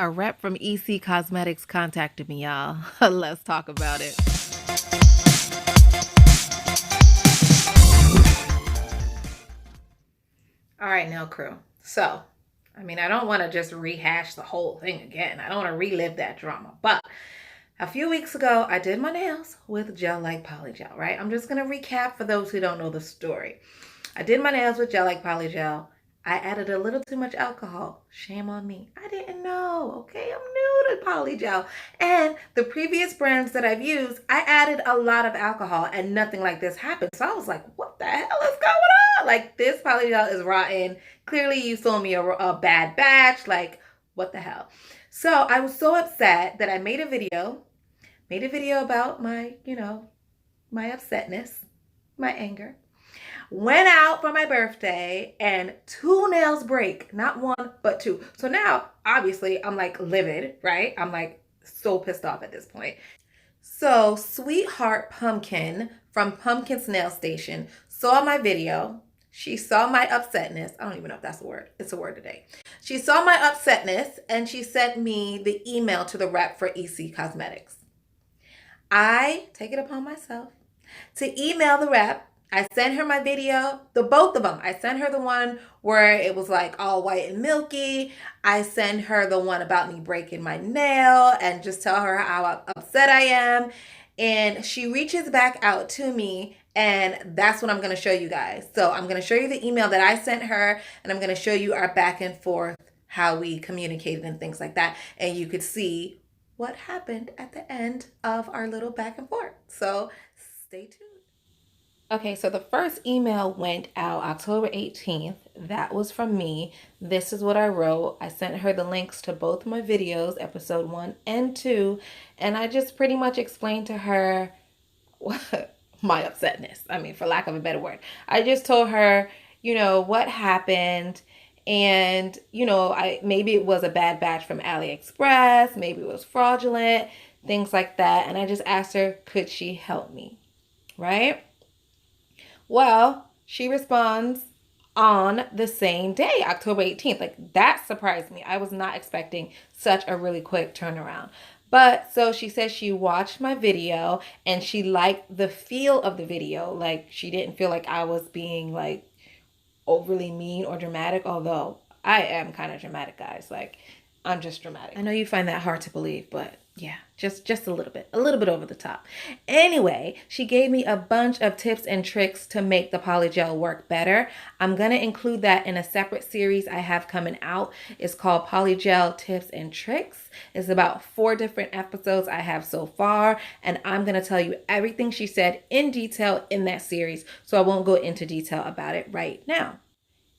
A rep from EC Cosmetics contacted me, y'all. Let's talk about it. All right, nail crew. So, I don't want to just rehash the whole thing again. I don't want to relive that drama. But a few weeks ago, I did my nails with Gelike Polygel, right? I'm just going to recap for those who don't know the story. I did my nails with Gelike Polygel. I added a little too much alcohol. Shame on me. I didn't know, okay? I'm new to polygel. And the previous brands that I've used, I added a lot of alcohol and nothing like this happened. So I was like, what the hell is going on? Like, this polygel is rotten. Clearly you sold me a bad batch. Like, what the hell? So I was so upset that I made a video about my, my upsetness, my anger. Went out for my birthday and 2 nails break. Not 1, but 2. So now, obviously, I'm like livid, right? I'm like so pissed off at this point. So Sweetheart Pumpkin from Pumpkin's Nail Station saw my video. She saw my upsetness. I don't even know if that's a word. It's a word today. She saw my upsetness and she sent me the email to the rep for EC Cosmetics. I take it upon myself to email the rep. I sent her my video, both of them. I sent her the one where it was like all white and milky. I sent her the one about me breaking my nail and just tell her how upset I am. And she reaches back out to me, and that's what I'm going to show you guys. So I'm going to show you the email that I sent her, and I'm going to show you our back and forth, how we communicated and things like that. And you could see what happened at the end of our little back and forth. So stay tuned. Okay, so the first email went out October 18th. That was from me. This is what I wrote. I sent her the links to both my videos, episode 1 and 2, and I just pretty much explained to her my upsetness. For lack of a better word. I just told her, what happened, and, maybe it was a bad batch from AliExpress, maybe it was fraudulent, things like that, and I just asked her, could she help me, right? Well, she responds on the same day, October 18th. Like, that surprised me. I was not expecting such a really quick turnaround. But so she says she watched my video and she liked the feel of the video. Like, she didn't feel like I was being like overly mean or dramatic, although I am kind of dramatic, guys. Like, I'm just dramatic. I know you find that hard to believe, but yeah, just a little bit over the top. Anyway, she gave me a bunch of tips and tricks to make the polygel work better. I'm going to include that in a separate series I have coming out. It's called Polygel Tips and Tricks. It's about 4 different episodes I have so far, and I'm going to tell you everything she said in detail in that series, so I won't go into detail about it right now.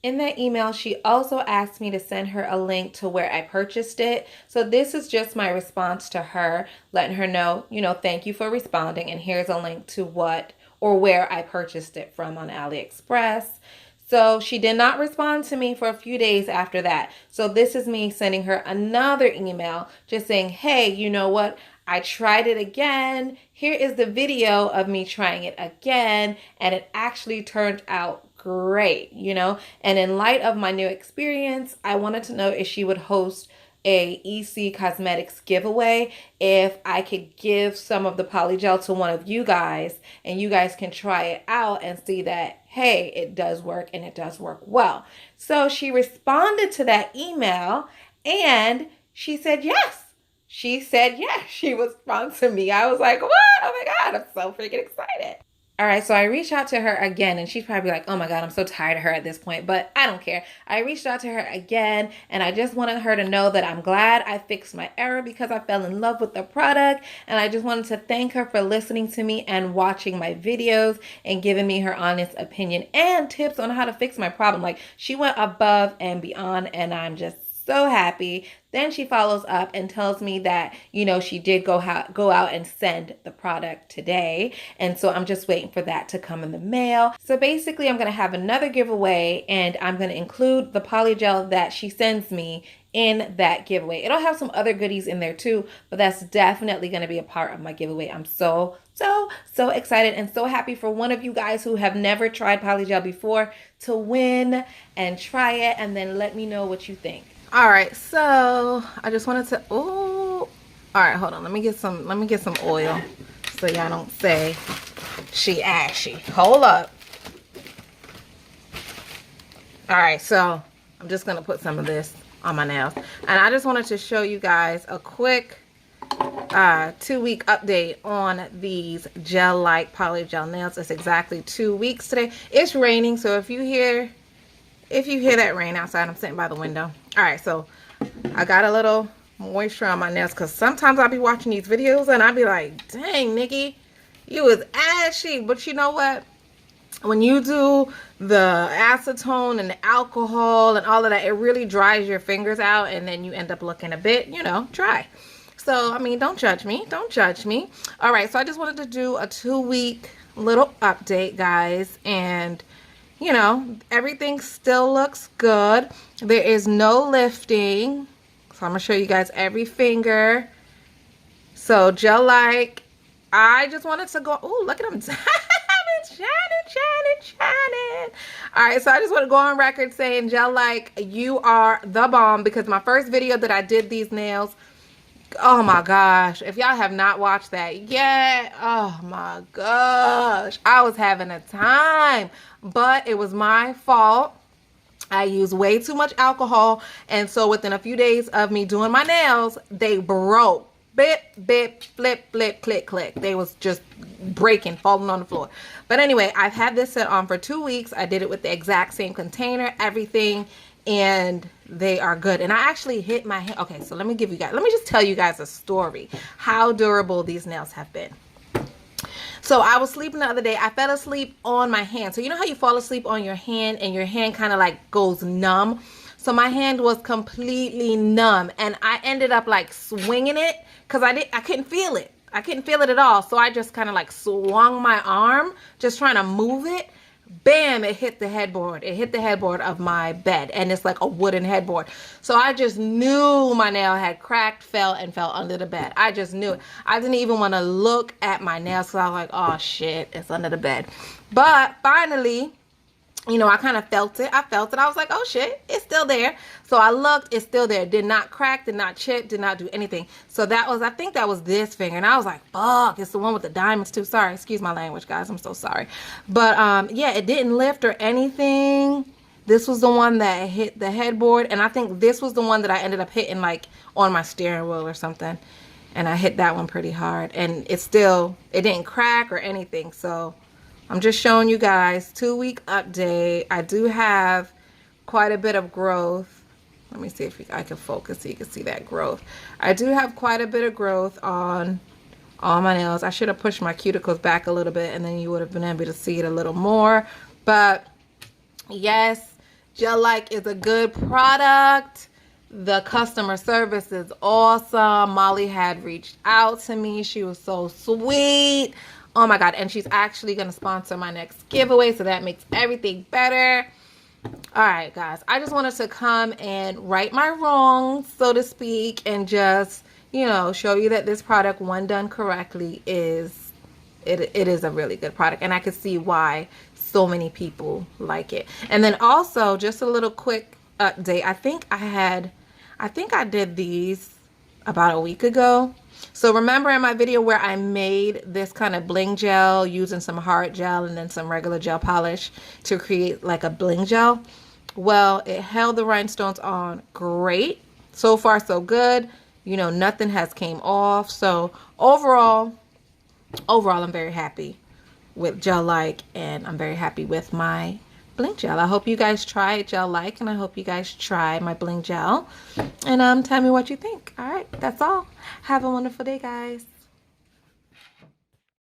In that email, she also asked me to send her a link to where I purchased it. So this is just my response to her, letting her know, thank you for responding. And here's a link to what or where I purchased it from on AliExpress. So she did not respond to me for a few days after that. So this is me sending her another email just saying, hey, you know what? I tried it again. Here is the video of me trying it again. And it actually turned out great, and in light of my new experience, I wanted to know if she would host a EC Cosmetics giveaway, if I could give some of the polygel to one of you guys and you guys can try it out and see that, hey, it does work and it does work well. So she responded to that email and she said yes. She said yes. She responded to me. I was like, what? Oh my God, I'm so freaking excited. All right, so I reached out to her again, and she's probably like, oh my God, I'm so tired of her at this point, but I don't care. I reached out to her again, and I just wanted her to know that I'm glad I fixed my error because I fell in love with the product, and I just wanted to thank her for listening to me and watching my videos and giving me her honest opinion and tips on how to fix my problem. Like, she went above and beyond, and I'm just so happy. Then she follows up and tells me that, she did go out and send the product today. And so I'm just waiting for that to come in the mail. So basically I'm going to have another giveaway and I'm going to include the polygel that she sends me in that giveaway. It'll have some other goodies in there too, but that's definitely going to be a part of my giveaway. I'm so excited and so happy for one of you guys who have never tried polygel before to win and try it and then let me know what you think. All right, so I just wanted to, oh, all right, hold on. Let me get some oil so y'all don't say she ashy. Hold up. All right, so I'm just gonna put some of this on my nails. And I just wanted to show you guys a quick 2-week update on these Gelike Polygel nails. It's exactly 2 weeks today. It's raining, so if you hear that rain outside, I'm sitting by the window. All right, so I got a little moisture on my nails because sometimes I'll be watching these videos and I'll be like, dang, Nikki, you was ashy. But you know what? When you do the acetone and the alcohol and all of that, it really dries your fingers out, and then you end up looking a bit, you know, dry. So, I mean, don't judge me. Don't judge me. All right, so I just wanted to do a 2-week little update, guys. And, you know, everything still looks good. There is no lifting. So I'm going to show you guys every finger. So, Gelike, I just wanted to go, oh, look at them. Shining. All right, so I just want to go on record saying, Gelike, you are the bomb, because my first video that I did these nails, oh my gosh, if y'all have not watched that yet, oh my gosh, I was having a time, but it was my fault. I used way too much alcohol, and so within a few days of me doing my nails, they broke. Bip, bip, flip, flip, click, click. They was just breaking, falling on the floor. But anyway, I've had this set on for 2 weeks. I did it with the exact same container, everything, and they are good. And I actually hit my hand. Okay, so let me just tell you guys a story, how durable these nails have been. So I was sleeping the other day. I fell asleep on my hand. So you know how you fall asleep on your hand and your hand kind of like goes numb? So my hand was completely numb, and I ended up like swinging it because I couldn't feel it. I couldn't feel it at all. So I just kind of like swung my arm, just trying to move it. Bam, it hit the headboard. It hit the headboard of my bed, and it's like a wooden headboard. So I just knew my nail had cracked, fell under the bed. I just knew it. I didn't even want to look at my nails because I was like, oh shit, it's under the bed. But finally, you know, I kind of felt it. I was like, oh shit, it's still there. So I looked, it's still there. Did not crack, did not chip, did not do anything. So that was, I think that was this finger. And I was like, fuck, it's the one with the diamonds too. Sorry, excuse my language, guys. I'm so sorry. But yeah, it didn't lift or anything. This was the one that hit the headboard. And I think this was the one that I ended up hitting like on my steering wheel or something. And I hit that one pretty hard. And it didn't crack or anything. So I'm just showing you guys 2-week update. I do have quite a bit of growth. Let me see if I can focus so you can see that growth. I do have quite a bit of growth on all my nails. I should have pushed my cuticles back a little bit, and then you would have been able to see it a little more. But yes, Gelike is a good product. The customer service is awesome. Molly had reached out to me. She was so sweet. Oh my God. And she's actually going to sponsor my next giveaway. So that makes everything better. All right, guys. I just wanted to come and right my wrongs, so to speak, and just, you know, show you that this product, when done correctly, it is a really good product. And I could see why so many people like it. And then also, just a little quick update. I think I did these about a week ago. So remember in my video where I made this kind of bling gel using some hard gel and then some regular gel polish to create like a bling gel? Well, it held the rhinestones on great. So far, so good. You know, nothing has came off. So overall, I'm very happy with Gelike, and I'm very happy with my bling gel. I hope you guys try Gelike, and I hope you guys try my bling gel, and tell me what you think. All right, that's all. Have a wonderful day, guys.